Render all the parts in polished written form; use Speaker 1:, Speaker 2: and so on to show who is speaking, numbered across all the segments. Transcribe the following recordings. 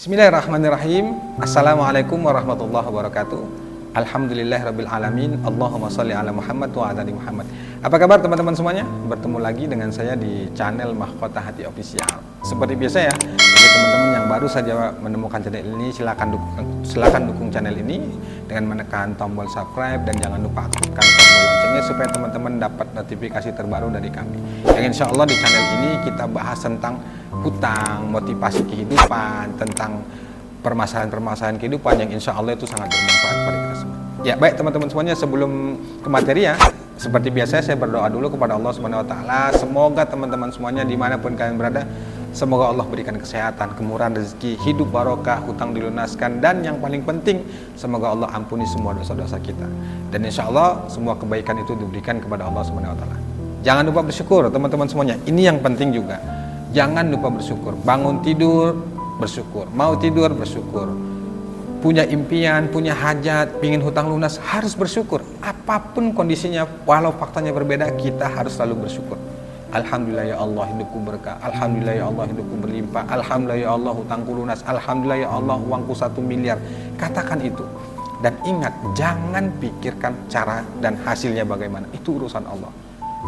Speaker 1: Bismillahirrahmanirrahim. Assalamualaikum warahmatullahi wabarakatuh. Alhamdulillahirabbil alamin. Allahumma shalli ala Muhammad wa ala ali Muhammad. Apa kabar teman-teman semuanya? Bertemu lagi dengan saya di channel Mahkota Hati Official. Seperti biasa ya, bagi teman-teman yang baru saja menemukan channel ini, silakan dukung channel ini dengan menekan tombol subscribe dan jangan lupa aktifkan tombol loncengnya supaya teman-teman dapat notifikasi terbaru dari kami. Yang insya Allah di channel ini kita bahas tentang hutang, motivasi kehidupan, tentang permasalahan-permasalahan kehidupan yang insya Allah itu sangat bermanfaat pada kita semua. Ya baik teman-teman semuanya, sebelum ke materi ya, seperti biasa saya berdoa dulu kepada Allah Subhanahu Wa Taala. Semoga teman-teman semuanya dimanapun kalian berada, semoga Allah berikan kesehatan, kemurahan rezeki, hidup barokah, hutang dilunaskan, dan yang paling penting semoga Allah ampuni semua dosa-dosa kita. Dan insya Allah semua kebaikan itu diberikan kepada Allah Subhanahu Wa Taala. Jangan lupa bersyukur teman-teman semuanya. Ini yang penting juga. Jangan lupa bersyukur. Bangun tidur bersyukur, mau tidur bersyukur, punya impian, punya hajat, pingin hutang lunas, harus bersyukur. Apapun kondisinya, walau faktanya berbeda, kita harus selalu bersyukur. Alhamdulillah ya Allah hidupku berkah, Alhamdulillah ya Allah hidupku berlimpah, Alhamdulillah ya Allah hutangku lunas, Alhamdulillah ya Allah uangku 1 miliar. Katakan itu. Dan ingat, jangan pikirkan cara dan hasilnya bagaimana. Itu urusan Allah.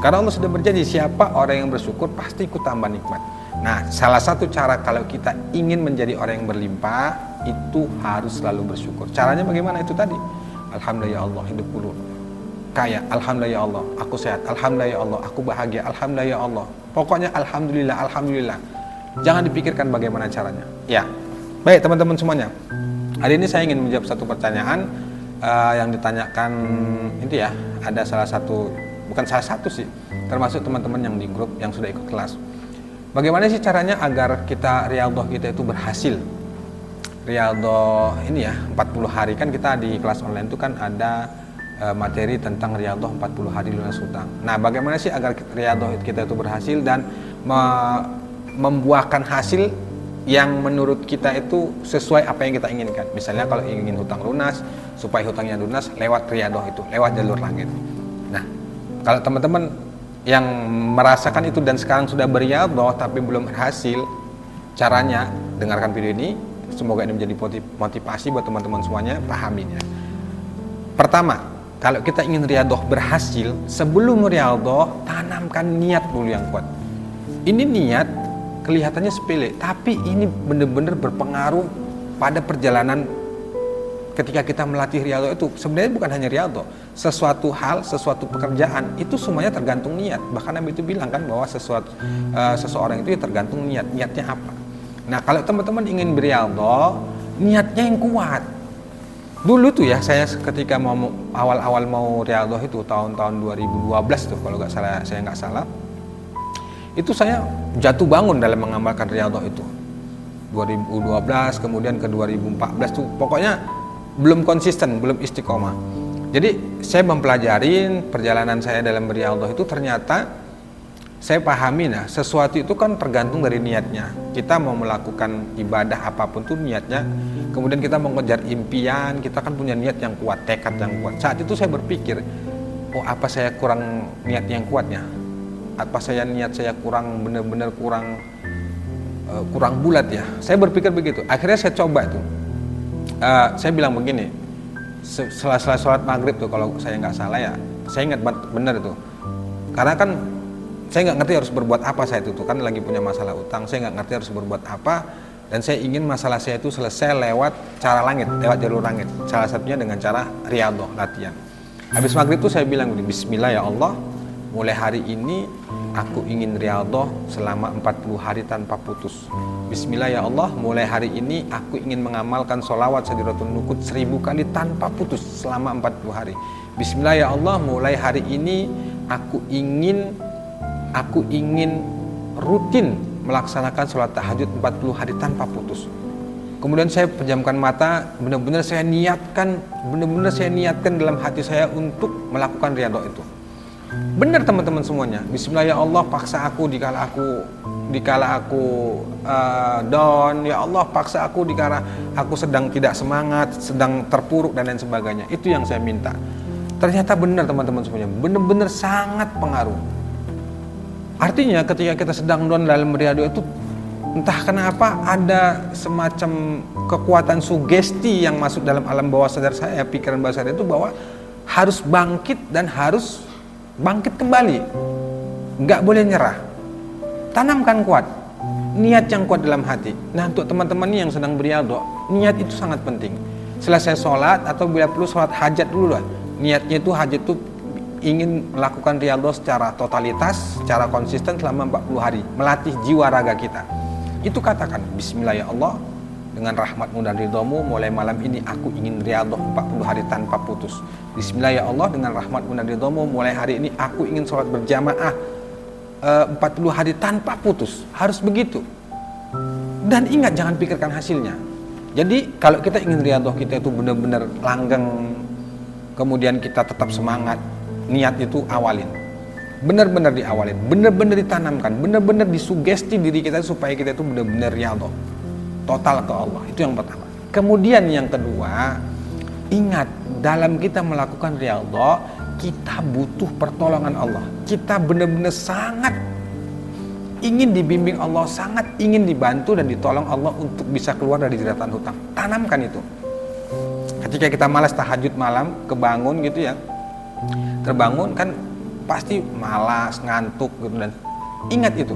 Speaker 1: Karena Allah sudah berjanji, siapa orang yang bersyukur pasti ikut tambah nikmat. Nah, salah satu cara kalau kita ingin menjadi orang yang berlimpah, itu harus selalu bersyukur. Caranya bagaimana? Itu tadi. Alhamdulillah ya Allah hidupku kaya, Alhamdulillah ya Allah aku sehat, Alhamdulillah ya Allah aku bahagia, Alhamdulillah ya Allah. Pokoknya Alhamdulillah, Alhamdulillah. Jangan dipikirkan bagaimana caranya. Ya, baik teman-teman semuanya. Hari ini saya ingin menjawab satu pertanyaan yang ditanyakan itu ya. Ada salah satu, bukan salah satu sih, termasuk teman-teman yang di grup yang sudah ikut kelas. Bagaimana sih caranya agar kita riyadhah kita itu berhasil? Riyadhah ini ya 40 hari, kan kita di kelas online itu kan ada materi tentang riyadhah 40 hari lunas hutang. Nah, bagaimana sih agar riyadhah kita itu berhasil dan membuahkan hasil yang menurut kita itu sesuai apa yang kita inginkan. Misalnya kalau ingin hutang lunas, supaya hutangnya lunas lewat riyadhah itu, lewat jalur langit. Nah, kalau teman-teman yang merasakan itu dan sekarang sudah berriyadhah tapi belum berhasil, caranya dengarkan video ini. Semoga ini menjadi motivasi buat teman-teman semuanya, pahamin ya. Pertama, kalau kita ingin riyadhah berhasil, sebelum riyadhah tanamkan niat dulu yang kuat. Ini niat kelihatannya sepele, tapi ini benar-benar berpengaruh pada perjalanan ketika kita melatih riyadhah itu. Sebenarnya bukan hanya riyadhah, sesuatu hal, sesuatu pekerjaan itu semuanya tergantung niat. Bahkan Nabi itu bilang kan bahwa seseorang itu ya tergantung niatnya apa. Nah, kalau teman-teman ingin berriyadhah, niatnya yang kuat. Dulu tuh ya, saya ketika mau awal-awal mau riyadhah itu tahun-tahun 2012 tuh kalau saya nggak salah, itu saya jatuh bangun dalam mengamalkan riyadhah itu. 2012 kemudian ke 2014 tuh pokoknya belum konsisten, belum istiqomah. Jadi saya mempelajari perjalanan saya dalam berriyadhah itu, ternyata saya pahami nah, sesuatu itu kan tergantung dari niatnya. Kita mau melakukan ibadah apapun tuh niatnya. Kemudian kita mau mengejar impian, kita kan punya niat yang kuat, tekad yang kuat. Saat itu saya berpikir, oh apa saya kurang niat yang kuatnya? Apa niat saya kurang, benar-benar kurang bulat ya? Saya berpikir begitu. Akhirnya saya coba tuh. Saya bilang begini, setelah sholat maghrib tuh kalau saya nggak salah ya, saya ingat benar itu. Karena kan saya nggak ngerti harus berbuat apa, saya itu kan lagi punya masalah utang, saya nggak ngerti harus berbuat apa, dan saya ingin masalah saya itu selesai lewat cara langit, lewat jalur langit. Salah satunya dengan cara riyadhah, latihan. Habis maghrib itu saya bilang begini, Bismillah ya Allah, mulai hari ini aku ingin riyadhah selama 40 hari tanpa putus. Bismillah ya Allah, mulai hari ini aku ingin mengamalkan sholawat Shajaratul Nuqud 1000 kali tanpa putus selama 40 hari. Bismillah ya Allah, mulai hari ini aku ingin rutin melaksanakan sholat tahajud 40 hari tanpa putus. Kemudian saya pejamkan mata, benar-benar saya niatkan dalam hati saya untuk melakukan riyadhah itu. Benar teman-teman semuanya. Bismillah ya Allah, paksa aku dikala aku down. Ya Allah, paksa aku dikala aku sedang tidak semangat, sedang terpuruk dan lain sebagainya. Itu yang saya minta. Ternyata benar teman-teman semuanya, benar-benar sangat pengaruh. Artinya ketika kita sedang down dalam riyadhah itu, entah kenapa ada semacam kekuatan sugesti yang masuk dalam alam bawah sadar saya, pikiran bawah sadar itu, bahwa harus bangkit dan harus bangkit kembali, nggak boleh nyerah. Tanamkan kuat, niat yang kuat dalam hati. Nah, untuk teman-teman yang sedang beriadah, niat itu sangat penting. Selesai sholat atau bila perlu sholat hajat dulu lah, niatnya itu hajat itu ingin melakukan riyadhah secara totalitas, secara konsisten selama 40 hari, melatih jiwa raga kita. Itu katakan, bismillah ya Allah, dengan rahmatmu dan ridhamu, mulai malam ini aku ingin riyadhah 40 hari tanpa putus. Bismillah ya Allah, dengan rahmatmu dan ridhamu, mulai hari ini aku ingin sholat berjamaah 40 hari tanpa putus. Harus begitu. Dan ingat, jangan pikirkan hasilnya. Jadi kalau kita ingin riyadhah kita itu benar-benar langgeng, kemudian kita tetap semangat, niat itu awalin, benar-benar diawalin, benar-benar ditanamkan, benar-benar disugesti diri kita supaya kita itu benar-benar riyadhah total ke Allah. Itu yang pertama. Kemudian yang kedua, ingat, dalam kita melakukan riyadhah, kita butuh pertolongan Allah. Kita benar-benar sangat ingin dibimbing Allah, sangat ingin dibantu dan ditolong Allah untuk bisa keluar dari jeratan hutang. Tanamkan itu. Ketika kita malas tahajud malam, kebangun gitu ya, terbangun kan pasti malas, ngantuk gitu, dan ingat itu,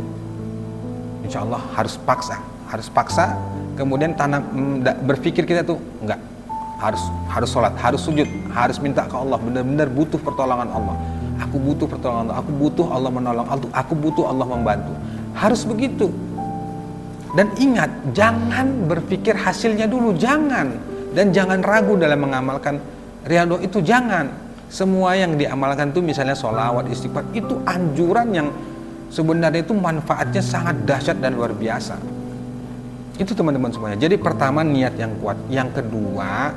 Speaker 1: insya Allah harus paksa, kemudian berpikir kita tuh enggak, harus sholat, harus sujud, harus minta ke Allah, benar-benar butuh pertolongan Allah. Aku butuh pertolongan Allah, aku butuh Allah menolong, aku butuh Allah membantu. Harus begitu. Dan ingat, jangan berpikir hasilnya dulu, jangan, dan jangan ragu dalam mengamalkan riyadhah itu, jangan. Semua yang diamalkan itu, misalnya sholawat, istighfar, itu anjuran yang sebenarnya itu manfaatnya sangat dahsyat dan luar biasa. Itu teman-teman semuanya. Jadi pertama, niat yang kuat. Yang kedua,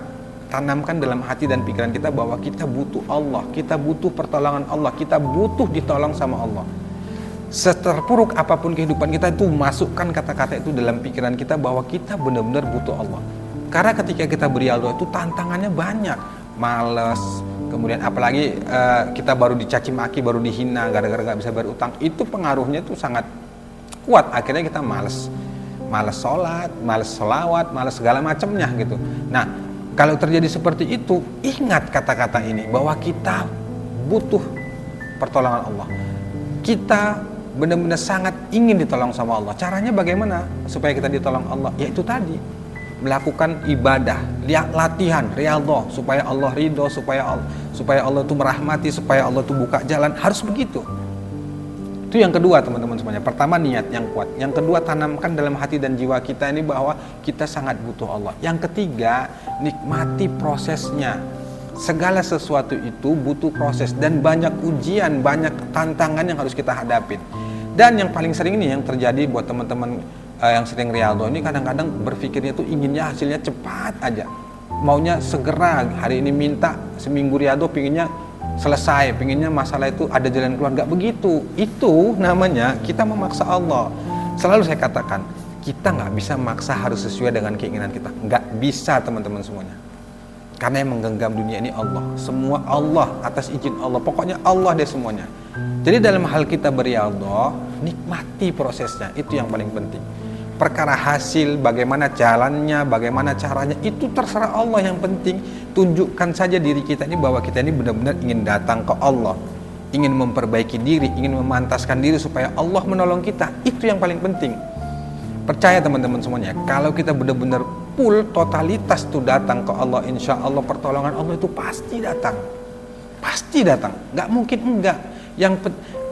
Speaker 1: tanamkan dalam hati dan pikiran kita bahwa kita butuh Allah, kita butuh pertolongan Allah, kita butuh ditolong sama Allah. Seterpuruk apapun kehidupan kita itu, masukkan kata-kata itu dalam pikiran kita bahwa kita benar-benar butuh Allah. Karena ketika kita beriadah itu tantangannya banyak, males, kemudian apalagi kita baru dicaci maki, baru dihina gara-gara gak bisa bayar utang, itu pengaruhnya itu sangat kuat. Akhirnya kita males sholat, males sholawat, males segala macamnya gitu. Nah, kalau terjadi seperti itu, ingat kata-kata ini bahwa kita butuh pertolongan Allah. Kita benar-benar sangat ingin ditolong sama Allah. Caranya bagaimana supaya kita ditolong Allah? Yaitu tadi, melakukan ibadah, latihan, riyadhah, supaya Allah ridho, supaya Allah itu merahmati, supaya Allah itu buka jalan. Harus begitu. Itu yang kedua teman-teman semuanya. Pertama, niat yang kuat. Yang kedua, tanamkan dalam hati dan jiwa kita ini bahwa kita sangat butuh Allah. Yang ketiga, nikmati prosesnya. Segala sesuatu itu butuh proses dan banyak ujian, banyak tantangan yang harus kita hadapin. Dan yang paling sering ini yang terjadi buat teman-teman yang sering riyadhah ini, kadang-kadang berpikirnya tuh inginnya hasilnya cepat aja, maunya segera, hari ini minta seminggu riyadhah pinginnya selesai, pinginnya masalah itu ada jalan keluar. Gak begitu. Itu namanya kita memaksa Allah. Selalu saya katakan, kita gak bisa maksa harus sesuai dengan keinginan kita. Gak bisa teman-teman semuanya. Karena yang menggenggam dunia ini Allah. Semua Allah, atas izin Allah. Pokoknya Allah deh semuanya. Jadi dalam hal kita beriadah, nikmati prosesnya. Itu yang paling penting. Perkara hasil, bagaimana jalannya, bagaimana caranya, itu terserah Allah. Yang penting tunjukkan saja diri kita ini bahwa kita ini benar-benar ingin datang ke Allah, ingin memperbaiki diri, ingin memantaskan diri supaya Allah menolong kita. Itu yang paling penting. Percaya teman-teman semuanya, kalau kita benar-benar full totalitas itu datang ke Allah, insya Allah pertolongan Allah itu pasti datang. Pasti datang, nggak mungkin enggak.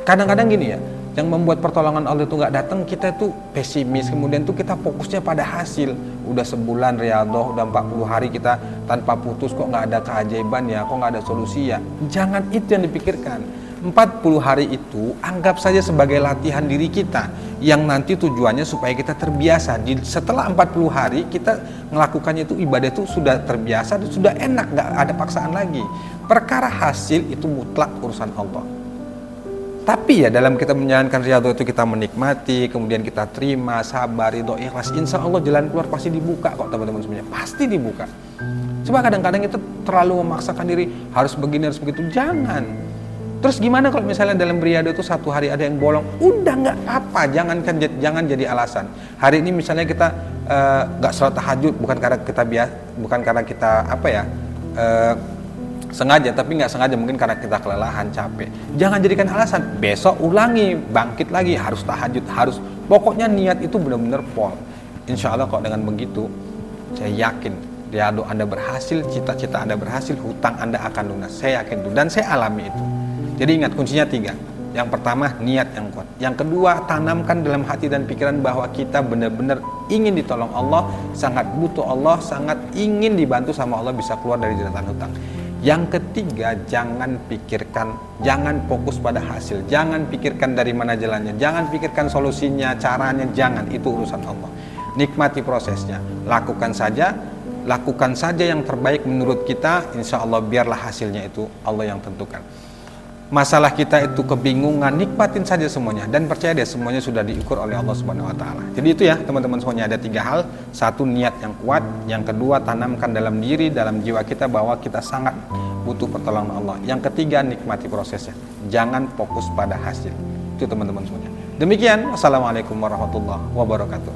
Speaker 1: Kadang-kadang gini ya, yang membuat pertolongan Allah itu nggak datang, kita tuh pesimis, kemudian tuh kita fokusnya pada hasil. Udah sebulan riyadhah, udah 40 hari kita tanpa putus, kok nggak ada keajaiban ya, kok nggak ada solusi ya. Jangan itu yang dipikirkan. 40 hari itu anggap saja sebagai latihan diri kita, yang nanti tujuannya supaya kita terbiasa. Setelah 40 hari kita melakukannya itu, ibadah itu sudah terbiasa, sudah enak, nggak ada paksaan lagi. Perkara hasil itu mutlak urusan Allah. Tapi ya dalam kita menjalankan riyadhah itu kita menikmati, kemudian kita terima, sabar, ridho, ikhlas, insya Allah jalan keluar pasti dibuka kok teman-teman semuanya. Pasti dibuka. Coba kadang-kadang itu terlalu memaksakan diri, harus begini, harus begitu. Jangan. Terus gimana kalau misalnya dalam beriadah itu satu hari ada yang bolong? Udah nggak apa, jangan jadi alasan. Hari ini misalnya kita nggak sholat tahajud bukan karena kita apa ya sengaja, tapi nggak sengaja, mungkin karena kita kelelahan, capek. Jangan jadikan alasan. Besok ulangi, bangkit lagi, harus tahajud, harus. Pokoknya niat itu benar-benar pol. Insya Allah kalau dengan begitu, saya yakin riado Anda berhasil, cita-cita Anda berhasil, hutang Anda akan lunas. Saya yakin itu dan saya alami itu. Jadi ingat, kuncinya 3. Yang pertama, niat yang kuat. Yang kedua, tanamkan dalam hati dan pikiran bahwa kita benar-benar ingin ditolong Allah, sangat butuh Allah, sangat ingin dibantu sama Allah bisa keluar dari jeratan hutang. Yang ketiga, jangan fokus pada hasil, jangan pikirkan dari mana jalannya, jangan pikirkan solusinya, caranya, jangan, itu urusan Allah. Nikmati prosesnya, lakukan saja yang terbaik menurut kita, insya Allah biarlah hasilnya itu Allah yang tentukan. Masalah kita itu kebingungan, nikmatin saja semuanya dan percaya deh semuanya sudah diukur oleh Allah Subhanahu wa taala. Jadi itu ya teman-teman semuanya, ada 3 hal. 1, niat yang kuat. Yang kedua, tanamkan dalam diri, dalam jiwa kita bahwa kita sangat butuh pertolongan Allah. Yang ketiga, nikmati prosesnya. Jangan fokus pada hasil. Itu teman-teman semuanya. Demikian, wassalamualaikum warahmatullahi wabarakatuh.